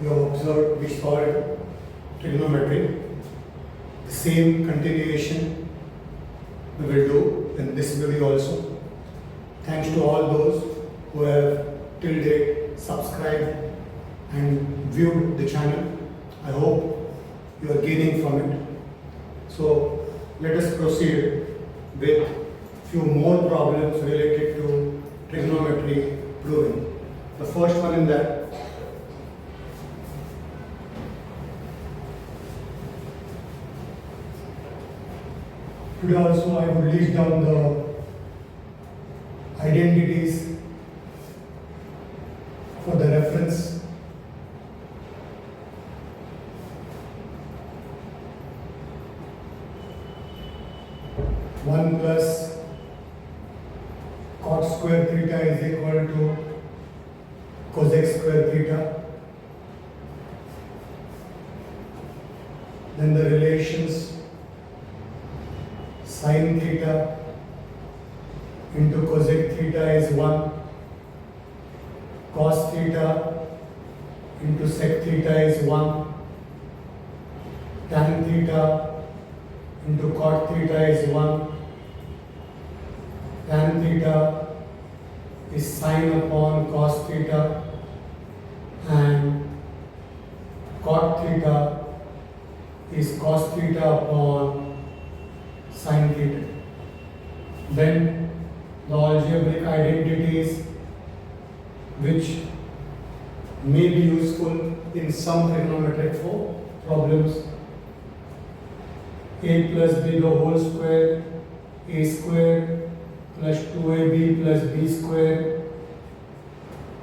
you have observed we solved trigonometry. The same continuation we will do in this video also. Thanks to all those who have till date subscribed and viewed the channel. I hope you are gaining from it. So let us proceed with few more problems related to trigonometry proving. The first one in that, today also I would list down the identities for the reference. One plus cot square theta is equal to cosec square theta. Then the relations sin theta into cosec theta is 1, cos theta into sec theta is 1, tan theta into cot theta is 1, tan theta is sin upon cos theta, and cot theta is cos theta upon sin theta. Then the algebraic identities which may be useful in some trigonometric problems. A plus b the whole square, a square plus 2ab plus b square,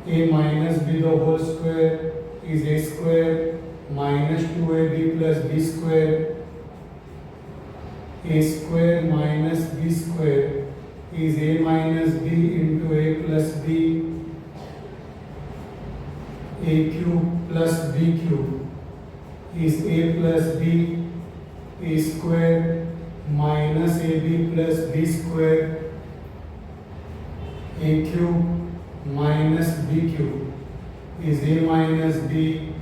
a minus b the whole square is a square minus 2ab plus b square, a square minus b square is a minus b into a plus b, a cube plus b cube is a plus b, a square minus ab plus b square, a cube minus b cube is a minus b,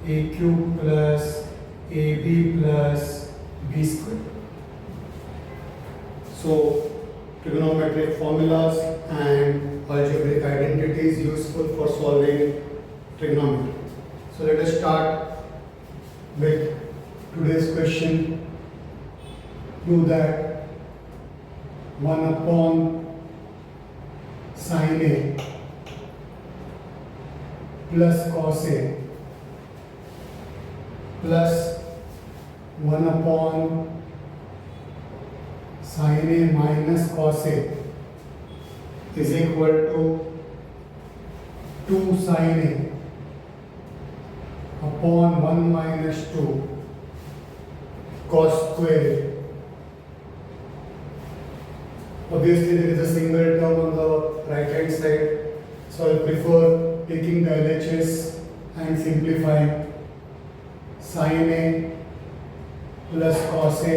a cube plus ab plus b square. So trigonometric formulas and algebraic identities useful for solving trigonometry. So let us start with today's question. Prove that 1 upon sin A plus cos A plus 1 upon sin A minus cos A is equal to 2 sin A upon 1 minus 2 cos square A. Obviously there is a single term on the right hand side, so I prefer taking the LHS and simplifying. Sin A plus cos A,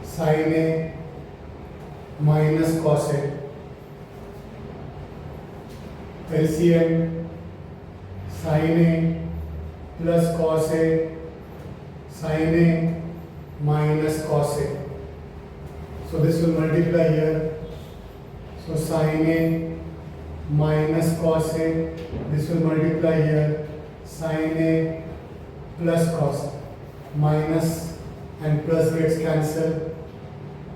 sin A minus cos A. LCM sin A plus cos A, sin A minus cos A. So this will multiply here. So sin A minus cos A, this will multiply here. Sin A plus cos A. Minus and plus gets cancelled.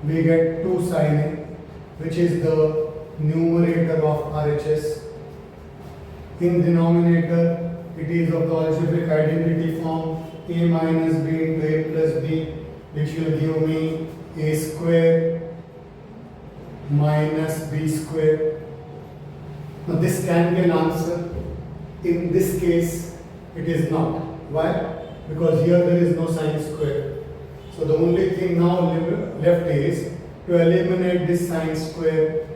We get 2 sin A, which is the numerator of RHS. In denominator, it is of the algebraic identity form a minus b into a plus b, which will give me a square minus b square. Now this can be an answer. In this case, it is not. Why? Because here there is no sine square. So the only thing now left is to eliminate this sine square.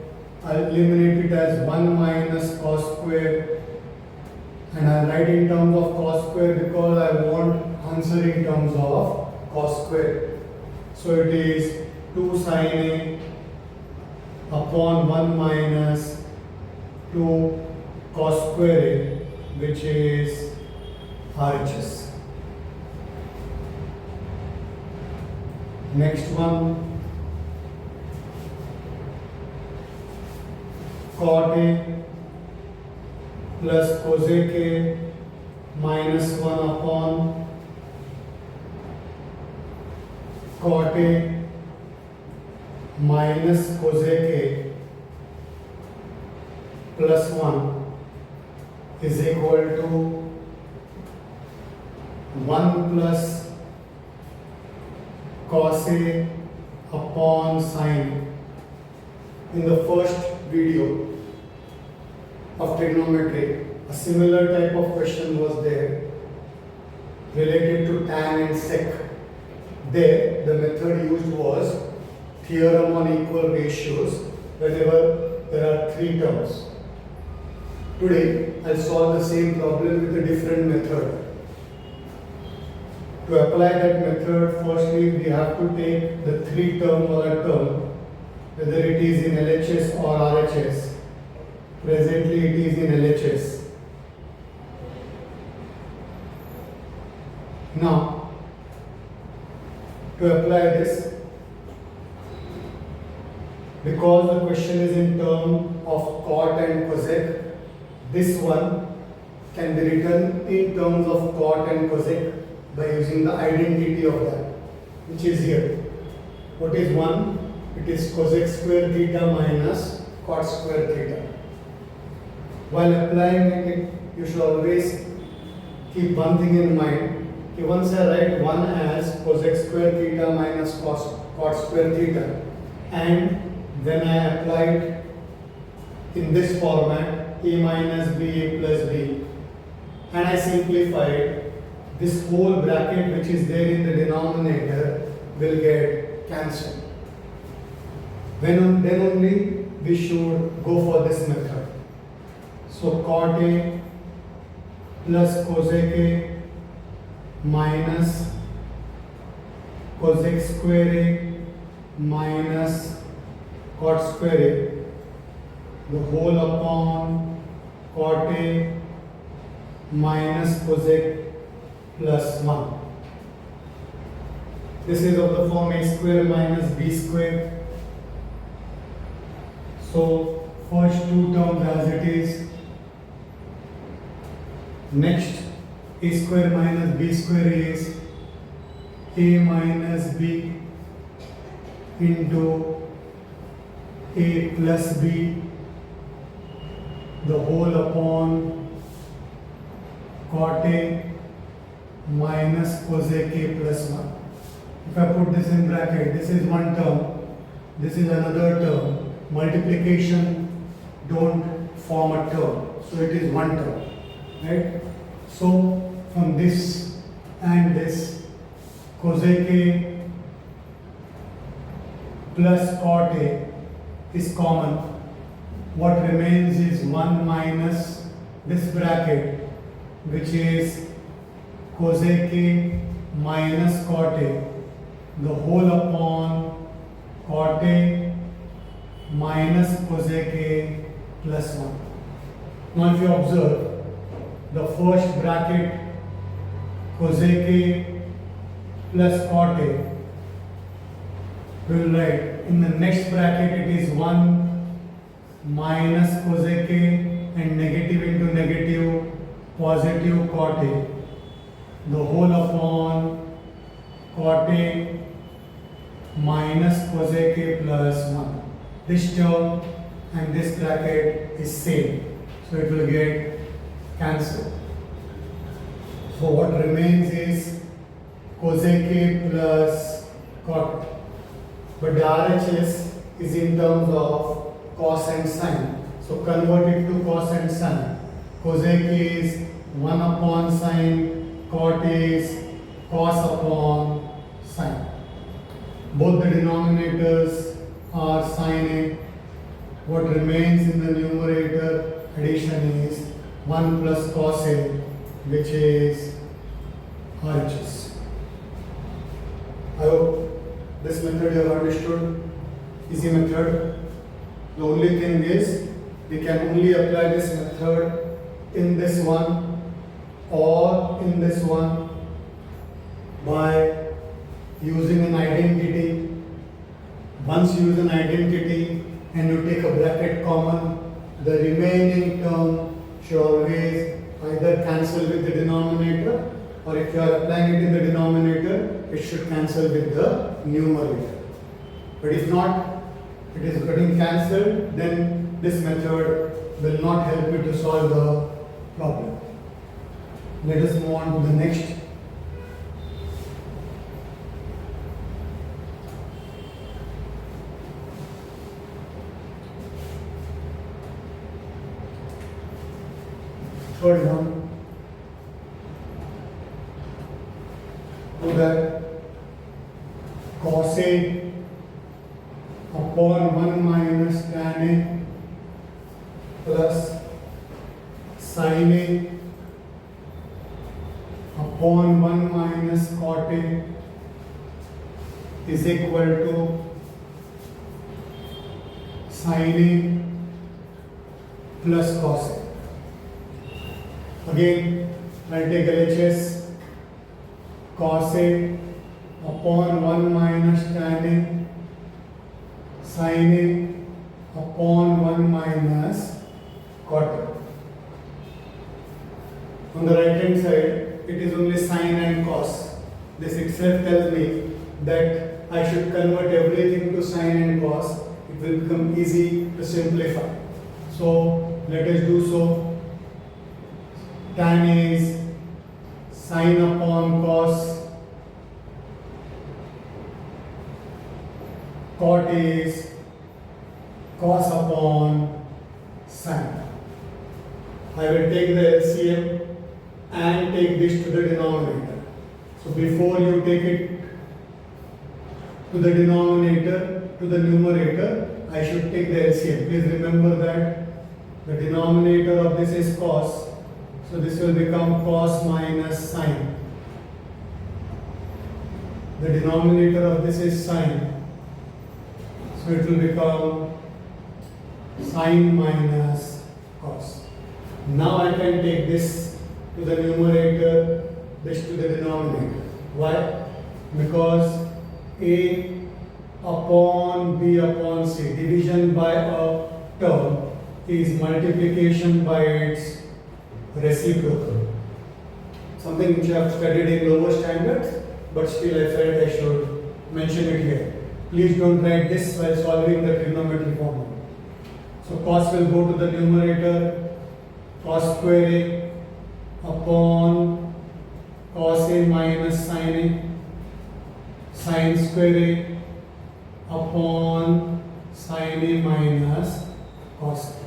I'll eliminate it as 1 minus cos square, and I'll write in terms of cos square because I want answer in terms of cos square. So it is 2 sin A upon 1 minus 2 cos square A, which is RHS. Next one, cot A plus cosec A minus 1 upon cot A minus cosec A plus 1 is equal to 1 plus cos A upon sin A. In the first video of trigonometry, a similar type of question was there related to tan and sec. There, the method used was theorem on equal ratios whenever there are three terms. Today, I'll solve the same problem with a different method. To apply that method, firstly we have to take the three term or a term, whether it is in LHS or RHS. Presently it is in LHS. Now, to apply this, because the question is in term of cot and cosec, this one can be written in terms of cot and cosec by using the identity of that, which is here. What is 1? It is cosec square theta minus cot square theta. While applying it, you should always keep one thing in mind. Once I write 1 as cosec square theta minus cot square theta, and then I apply it in this format, a minus b, a plus b, and I simplify it, this whole bracket which is there in the denominator will get cancelled. Then only we should go for this method. So cot A plus cosec A minus cosec square A minus cot square A, the whole upon cot A minus cosec plus 1. This is of the form a square minus b square. So first two terms as it is. Next, a square minus b square is a minus b into a plus b, the whole upon cot A minus cosec A plus 1. If I put this in bracket, this is one term, this is another term. Multiplication don't form a term, so it is one term, right? So from this and this, cosec A plus cot A is common. What remains is 1 minus this bracket, which is cosec A minus cot A, the whole upon cot A minus cosec A plus 1. Now if you observe, the first bracket cosec A plus cot A, we will write in the next bracket it is 1 minus cosec A and negative into negative positive cot A, the whole upon cot A minus cosec A plus 1. This term and this bracket is same, so it will get cancelled. So what remains is cosec A plus cot. But the RHS is in terms of cos and sine. So convert it to cos and sine. Cosec A is 1 upon sine, cot A is cos upon sine. Both the denominators are sine A. What remains in the numerator addition is 1 plus cos A, which is RHS. I hope this method you have understood. Easy method. The only thing is we can only apply this method in this one or in this one by using an identity. Once you use an identity and you take a bracket common, the remaining term should always either cancel with the denominator, or if you are applying it in the denominator, it should cancel with the numerator. But if not, it is getting cancelled, then this method will not help you to solve the problem. Let us move on to the next. Third one. So that cos A upon 1 minus tan A plus sin A upon 1 minus cot A is equal to sin A plus cos A. Again, I'll take LHS. Cos A upon 1 minus tan A, sin A upon 1 minus cot A. On the right hand side, it is only sin and cos. This itself tells me that I should convert everything to sin and cos. It will become easy to simplify. So let us do so. Tan A is sin upon cos, cot is cos upon sin. I will take the LCM and take this to the denominator. So before you take it to the denominator, to the numerator, I should take the LCM. Please remember that the denominator of this is cos. So this will become cos minus sin. The denominator of this is sin. So it will become sin minus cos. Now I can take this to the numerator, this to the denominator. Why? Because A upon B upon C, division by a term, is multiplication by its reciprocal. Something which I have studied in lower standards, but still I felt I should mention it here. Please don't write this while solving the trigonometry formula. So cos will go to the numerator, cos square A upon cos A minus sin A, sin square A upon sin A minus cos A.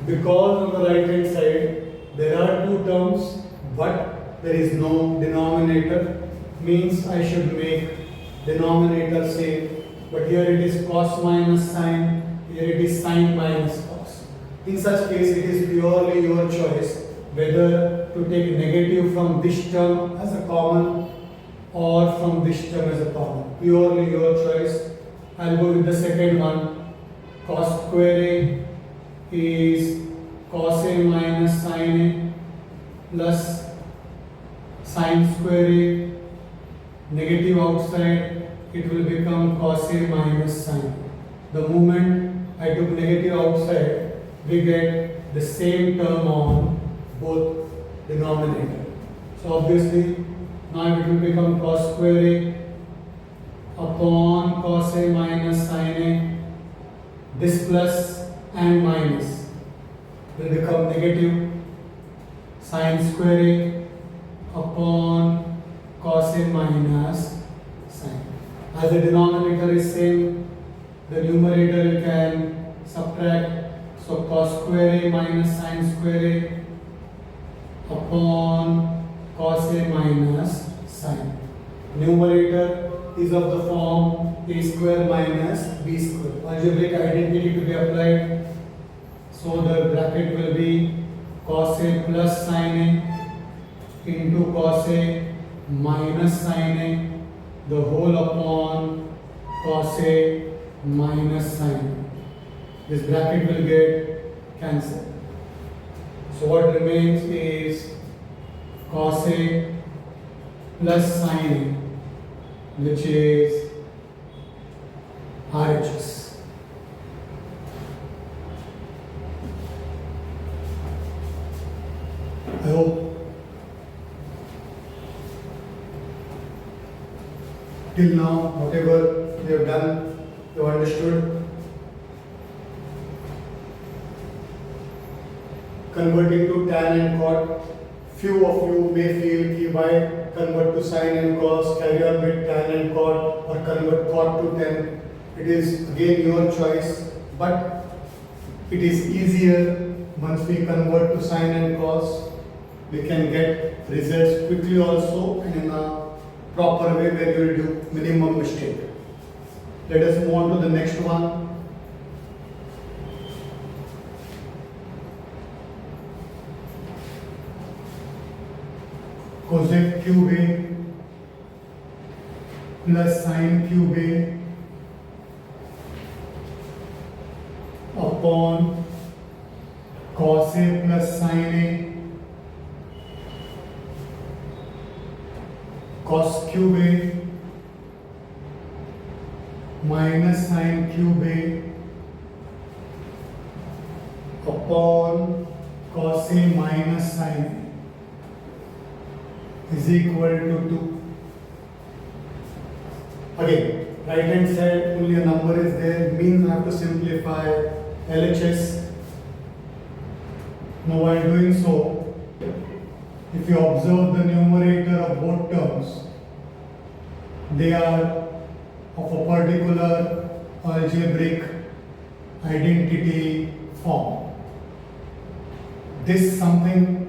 Because on the right hand side there are two terms but there is no denominator, means I should make denominator same, but here it is cos minus sin, here it is sin minus cos. In such case it is purely your choice whether to take negative from this term as a common or from this term as a common. Purely your choice. I will go with the second one. Cos square A is cos A minus sin A plus sin square A, negative outside, it will become cos A minus sin. The moment I took negative outside, we get the same term on both denominator. So obviously now it will become cos square A upon cos A minus sin A. This plus and minus will become negative. Sin square A upon cos A minus sin. As the denominator is same, the numerator you can subtract. So cos square A minus sin square A upon cos A minus sin. Numerator is of the form A square minus B square. Algebraic identity to be applied. So the bracket will be cos A plus sin A into cos A minus sin A, the whole upon cos A minus sin A. This bracket will get cancelled. So what remains is cos A plus sin A, which is RHS. I hope till now whatever we have done, you have understood. Converting to tan and cot, few of you may feel कि why convert to sin and cos, carry on with tan and cot, or convert cot to tan. It is again your choice, but it is easier once we convert to sin and cos. We can get results quickly also and in a proper way where you will do minimum mistake. Let us move on to the next one. Cosec cube A plus sin cube A upon cos A plus sin A cos cube A minus sin cube A upon cos A minus sin A is equal to 2. Again, right hand side only a number is there, means I have to simplify LHS. Now while doing so, if you observe the numerator of both terms, they are of a particular algebraic identity form. This something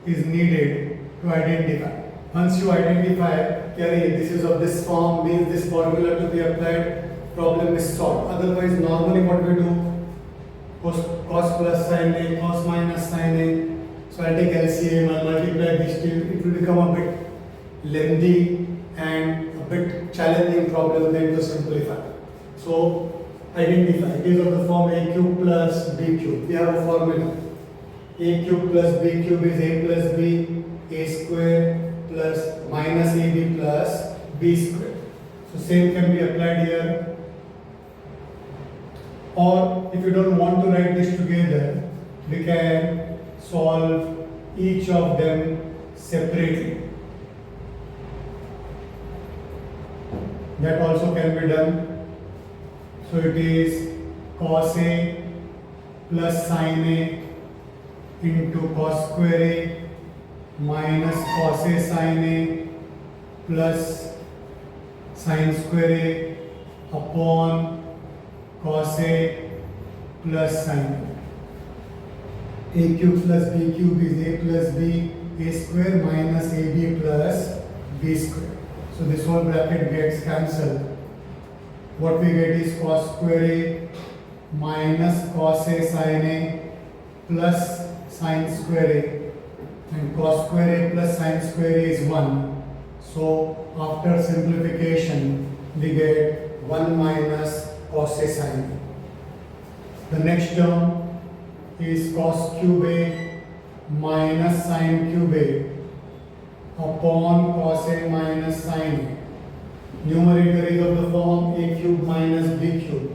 is needed to identify. Once you identify, this is of this form, means this formula to be applied, problem is solved. Otherwise, normally what we do, cos plus sin A, cos minus sin A. So I take LCM, I multiply these two. It will become a bit lengthy and a bit challenging problem then to simplify. So identify. It is of the form A cube plus B cube. We have a formula. A cube plus B cube is A plus B. A square plus minus AB plus B square. So same can be applied here. Or if you don't want to write this together, we can solve each of them separately. That also can be done. So it is cos A plus sin A into cos square A minus cos A sin A plus sin square A upon cos A plus sin A. A cube plus B cube is A plus B, A square minus AB plus B square. So this whole bracket gets cancelled. What we get is cos square A minus cos A sin A plus sin square A. And cos square A plus sin square A is 1. So after simplification, we get 1 minus cos A sin A. The next term is cos cube A minus sin cube A upon cos A minus sin A. Numerator is of the form A cube minus B cube.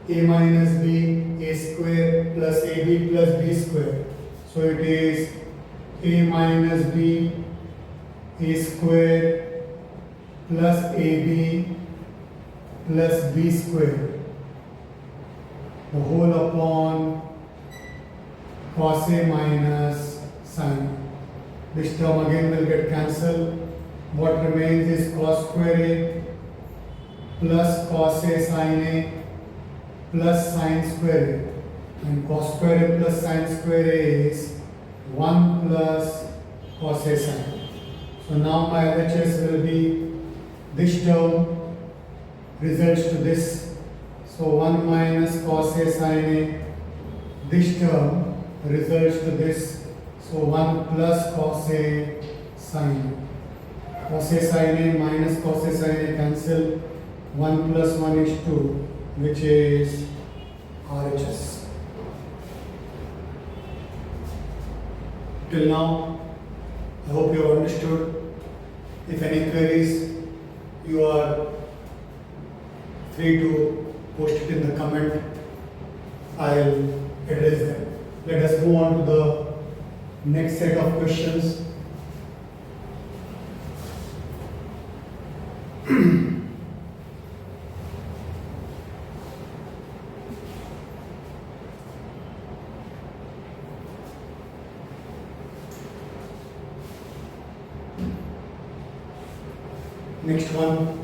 A minus B, A square plus AB plus B square. So it is A minus B, A square plus AB plus B square, the whole upon cos A minus sin A. This term again will get cancelled. What remains is cos square A plus cos A sin A plus sin square A. And cos square A plus sin square A is 1 plus cos A sin A. So now my LHS will be this term results to this. So 1 minus cos A sin A. This term results to this. So 1 plus cos A sin A. Cos A sin A minus cos A sin A cancel. 1 plus 1 is 2, which is RHS. Till now, I hope you have understood. If any queries, you are free to post it in the comment. I'll address them. Let us move on to the next set of questions. Next one.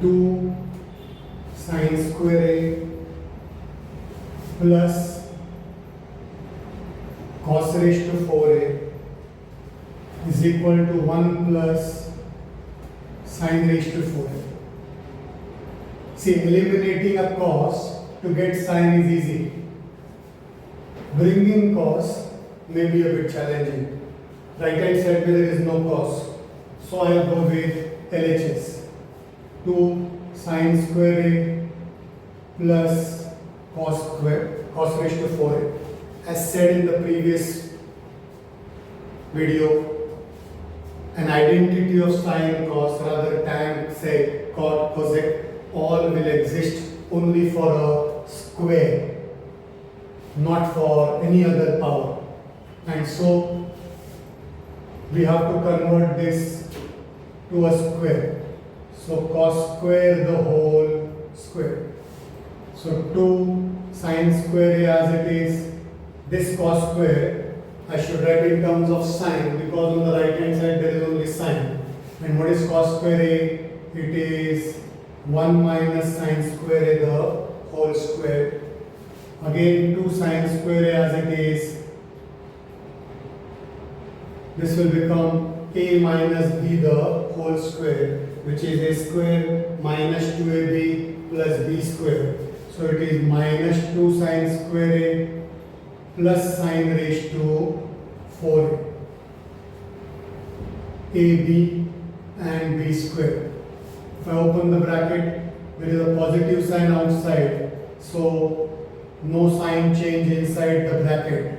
Two sine square A plus cos raised to 4a is equal to 1 plus sine raised to 4a. See, eliminating a cos to get sine is easy. Bringing cos may be a bit challenging. Right hand side where there is no cos, so I will go with LHS. 2 sine square A plus cos raised to 4a. As said in the previous video, an identity of sine, cos, rather tan, sec, cot, cosec, all will exist only for a square, not for any other power. And so we have to convert this to a square. So cos square the whole square. So 2 sine square A as it is. This cos square I should write in terms of sine, because on the right hand side there is only sine. And what is cos square A? It is 1 minus sine square A the whole square. Again 2 sine square A as it is. This will become A minus B the whole square, which is A square minus 2AB plus B square. So it is minus 2 sine square A plus sine raised to 4 AB and B square. If I open the bracket, there is a positive sign outside, so no sign change inside the bracket.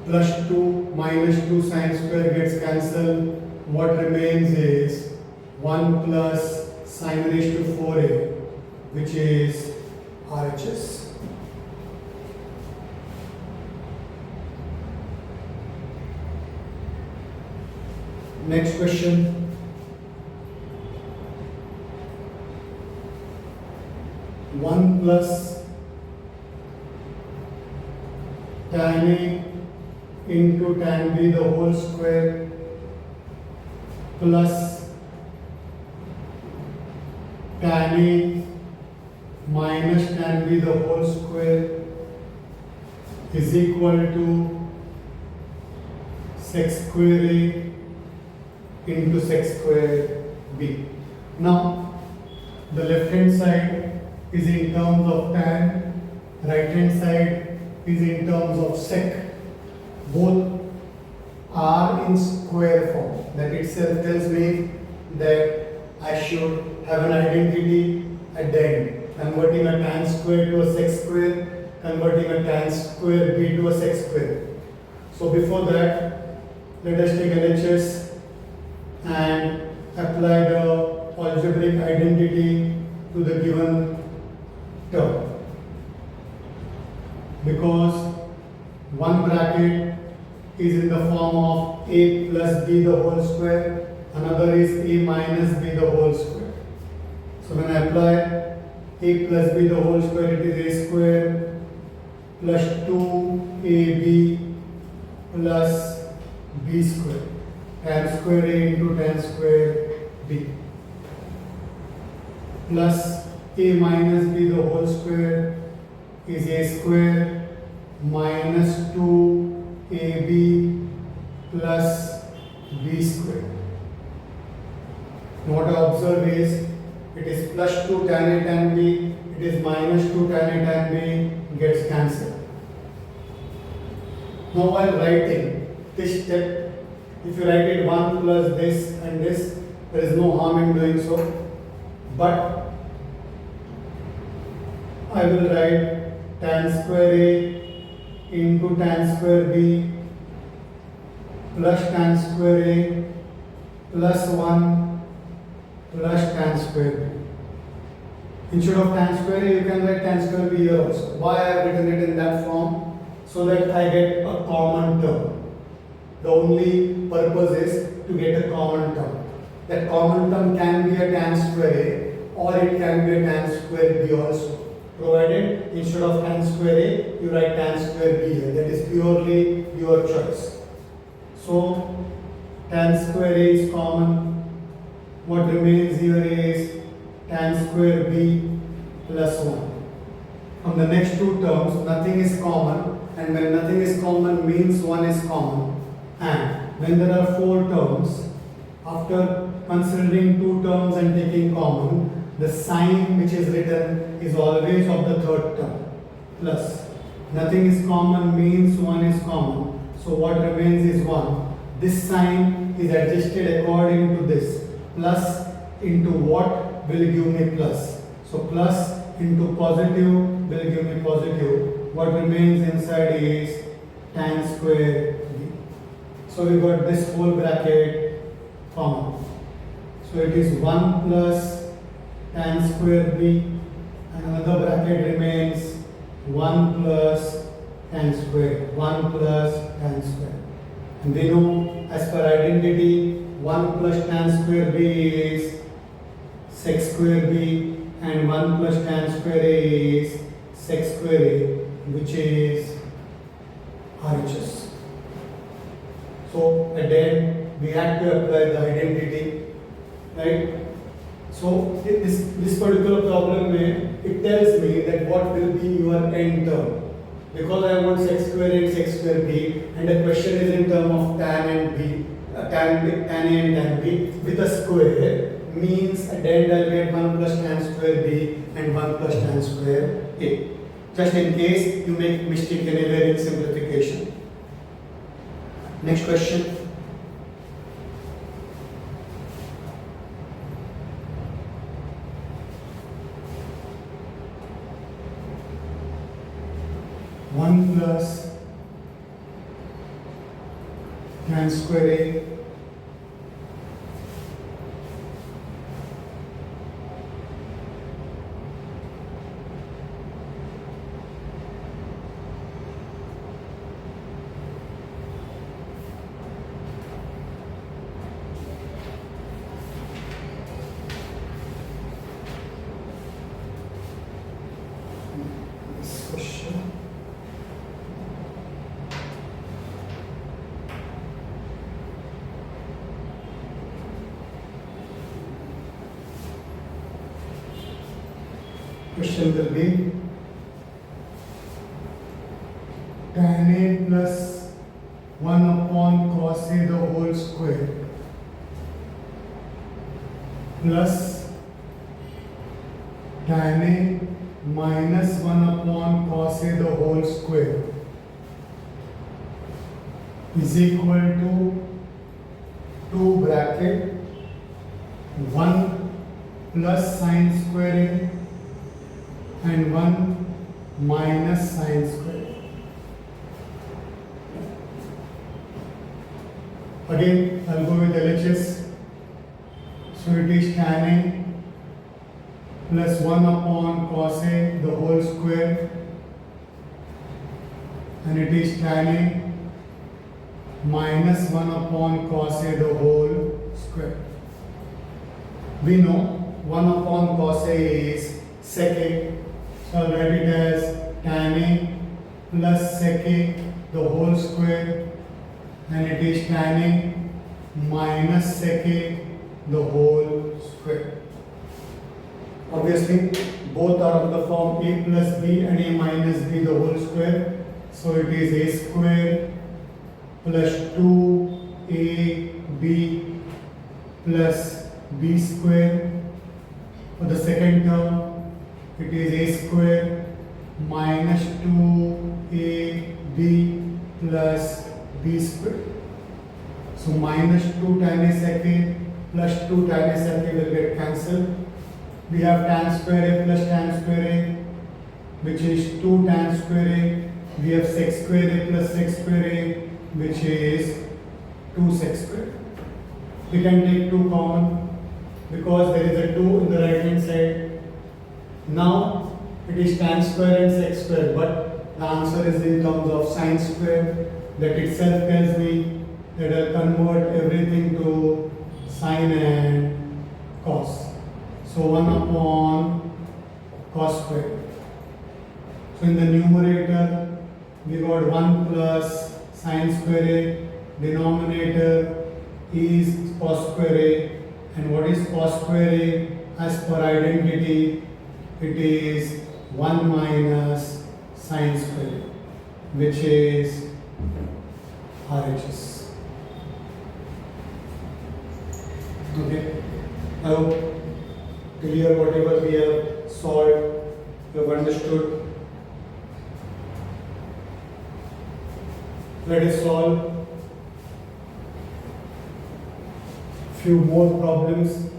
Plus 2 minus 2 sine square gets cancelled. What remains is 1 plus sine raised to 4a, which is RHS. Next question. 1 plus tan A into tan B the whole square plus tan A minus tan B the whole square is equal to sec square A into sec square B. Now the left hand side is in terms of tan, right hand side is in terms of sec. Both are in square form. That itself tells me that I should have an identity at the end. Converting a tan square to a sec square, converting a tan square B to a sec square. So before that, let us take LHS and apply the algebraic identity to the given term. Because one bracket is in the form of a plus b the whole square, another is a minus b the whole square. So when I apply a plus b the whole square, it is a square plus 2ab plus b square, tan square a into tan square b, plus a minus b the whole square is a square minus 2ab plus b square. What I observe is it is plus 2 tan A tan B, it is minus 2 tan A tan B, gets cancelled. Now while writing this step, If you write it 1 plus this and this, there is no harm in doing so. But I will write tan square A into tan square B plus tan square A plus 1 plus tan square B. Instead of tan square A, you can write tan square B here also. Why I have written it in that form? So that I get a common term. The only purpose is to get a common term. That common term can be a tan square A or it can be a tan square B also. Provided instead of tan square A, you write tan square B here. That is purely your choice. So tan square A is common. What remains here is tan square B plus 1. From the next two terms, nothing is common, and when nothing is common means one is common. And when there are four terms, after considering two terms and taking common, the sign which is written is always of the third term. Plus, nothing is common means one is common. So what remains is 1. This sign is adjusted according to this. Plus into what will give me plus. So plus into positive will give me positive. What remains inside is tan square B. So we got this whole bracket common. So it is 1 plus tan square B, and another bracket remains 1 plus tan square, 1 plus tan square. And we know as per identity, 1 plus tan square B is sec square B, and 1 plus tan square A is sec square A, which is RHS. So at the end, we have to apply the identity, right? So this particular problem, it tells me that what will be your end term. Because I want sec square A and sec square B, and the question is in term of tan and B, tan A and tan B with a square, means at the end I'll get 1 plus tan square B and 1 plus tan square A. Just in case you make mistake anywhere in simplification. Next question. One plus tan square A question will be tan A plus 1 upon cos A the whole square plus tan A minus 1 upon cos A the whole square is equal to 2 bracket 1 plus sine square A and 1 minus sine square. Again, I'll go with LHS. So it is tan A plus 1 upon cos A the whole square, and it is tan A minus 1 upon cos A the whole square. We know 1 upon cos A is sec A. So I'll write it as tan A plus sec A the whole square, and it is tan A minus sec A the whole square. Obviously, both are of the form A plus B and A minus B the whole square. So it is A square plus 2AB plus B square. For the second term, it is A square minus 2AB plus B square. So minus 2 tan a sec a plus 2 tan a sec a will get cancelled. We have tan square a plus tan square a, which is 2 tan square a. We have sec square a plus sec square a, which is 2 sec square. We can take 2 common because there is a 2 in the right hand side. Now it is tan square and sec square, but the answer is in terms of sine square. That itself tells me that I'll convert everything to sine and cos. So 1 upon cos square. So in the numerator we got 1 plus sine square a, denominator is cos square a, and what is cos square a? As per identity, it is 1 minus sine square a, which is RHS. Okay, I hope clear whatever we have solved, you have understood. Let us solve few more problems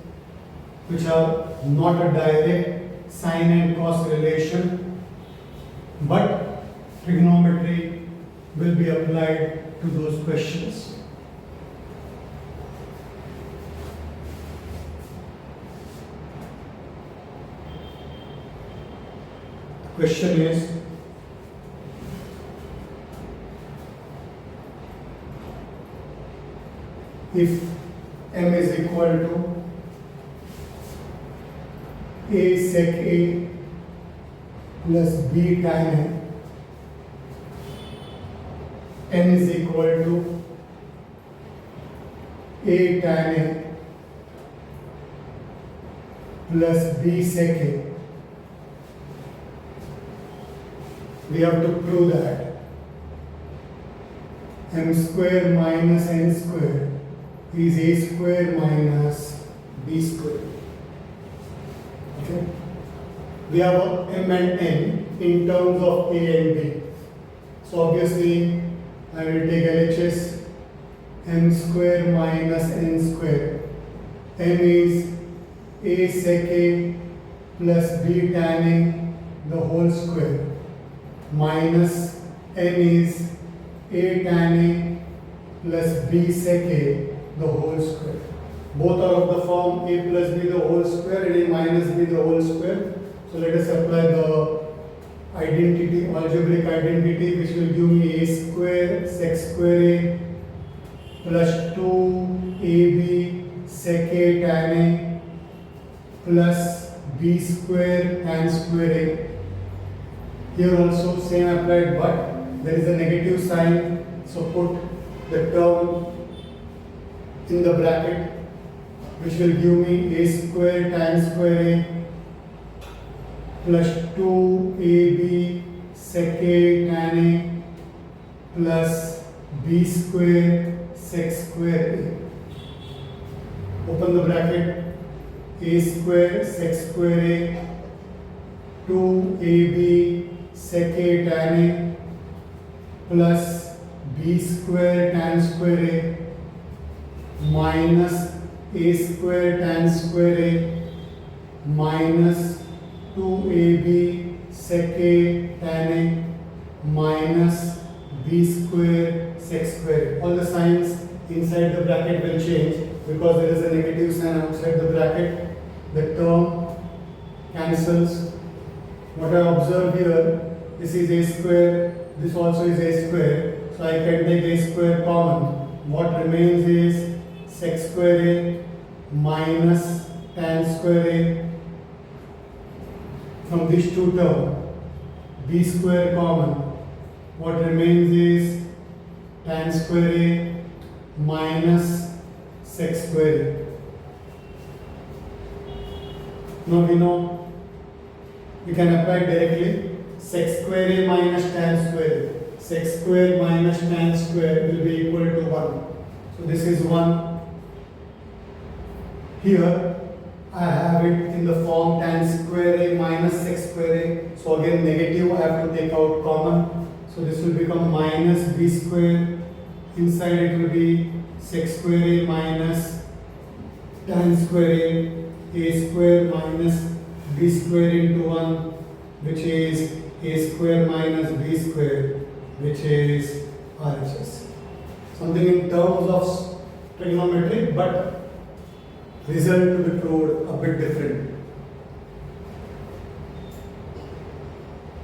which are not a direct sine and cos relation, but trigonometry will be applied to those questions. Question is, if m is equal to a sec a plus b tan a, n is equal to a tan a plus b sec a, we have to prove that m square minus n square is a square minus b square. Okay. We have m and n in terms of a and b. So obviously I will take LHS m square minus n square. M is a sec a plus b tan a the whole square minus n is a tan a plus b sec a the whole square. Both are of the form a plus b the whole square and a minus b the whole square. So let us apply the identity, algebraic identity, which will give me a square sec square a plus 2ab sec a tan a plus b square tan square a. Here also same applied, but there is a negative sign, so put the term in the bracket, which will give me a square tan square a plus 2ab sec a tan a plus b square sec square a. Open the bracket, a square sec square a 2ab sec a tan a plus b square tan square a minus a square tan square a minus 2ab sec a tan a minus b square sec square. All the signs inside the bracket will change because there is a negative sign outside the bracket. The term cancels. What I observe here, this is a square, this also is a square, so I can take a square common. What remains is sec square a minus tan square a. From these two terms, b square common. What remains is tan square a minus sec square a. Now we know we can apply directly sec square a minus tan square a. Sec square minus tan square will be equal to 1. So this is 1. Here I have it in the form tan square a minus sec square a. So again negative I have to take out common. So this will become minus b square. Inside it will be sec square a minus tan square a square minus b square into 1, which is a square minus b square, which is RHS. Something in terms of trigonometry, but result to be proved a bit different.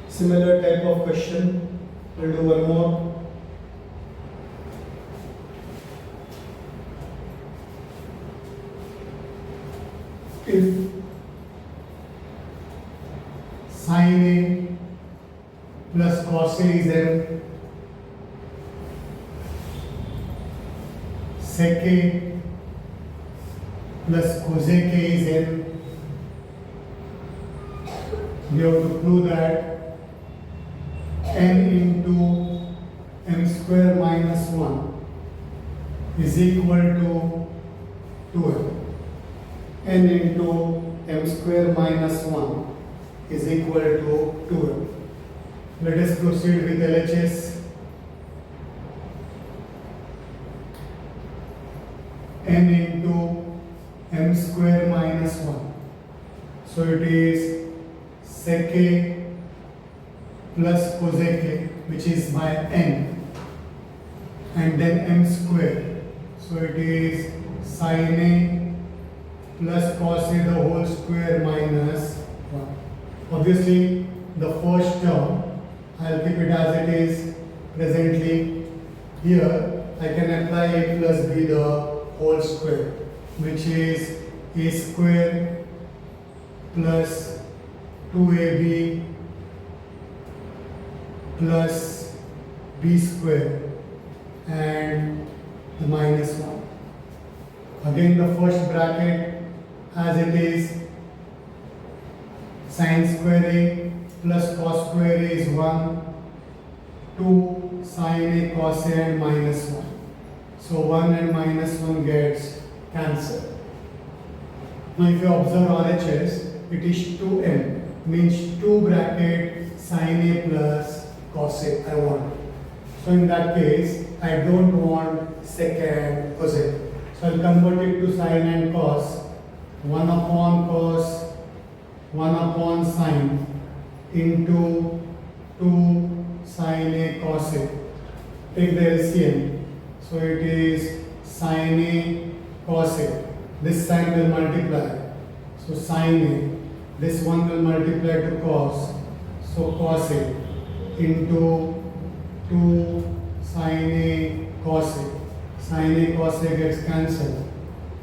Similar type of question, we'll do one more. If sin A plus cos A is m, sec A plus cosec A is n, we have to prove that n into m square minus 1 is equal to 2m. N into m square minus 1 is equal to 2m. Let us proceed with LHS. N into m square minus 1. So it is sec A plus cosec A, which is by n, and then m square. So it is sin A plus cos A the whole square minus 1. Obviously, the first term, I'll keep it as it is presently. Here, I can apply A plus B the whole square, which is A square plus 2AB plus B square and the minus 1. Again, the first bracket as it is, sin square A plus cos square A is 1, 2 sin A cos A and minus 1. So 1 and minus 1 gets cancelled. Now if you observe RHS, it is 2m, means 2 bracket sin A plus cos A I want. So in that case, I don't want sec and cosec. So I'll convert it to sin and cos. 1 upon cos, 1 upon sin into 2 sin A cos A. Take the LCM. So it is sin A cos A. This sign will multiply. So sin A. This one will multiply to cos. So cos A into 2 sin A cos A. Sin A cos A gets cancelled.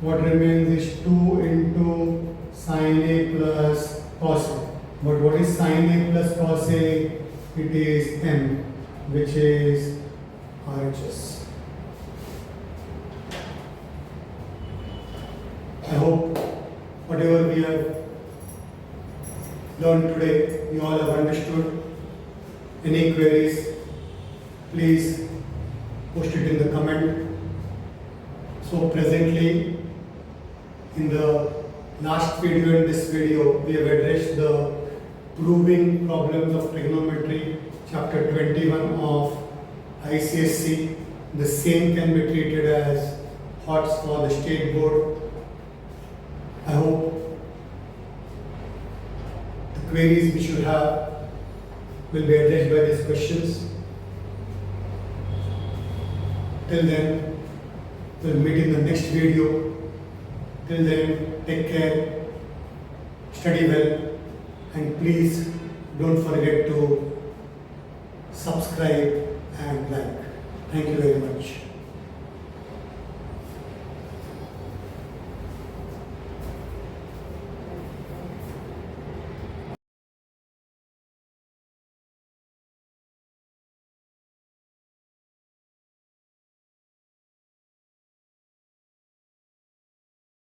What remains is 2 into sin A plus cos A. But what is sin A plus cos A? It is m, which is RHS. I hope whatever we have learned today, you all have understood. Any queries, please post it in the comment. So presently, in the last video and this video, we have addressed the proving problems of trigonometry, chapter 21 of ICSE. The same can be treated as HOTS for the state board. I hope the queries we should have will be addressed by these questions. Till then, we'll meet in the next video. Till then, take care, study well, and please don't forget to subscribe and like. Thank you very much.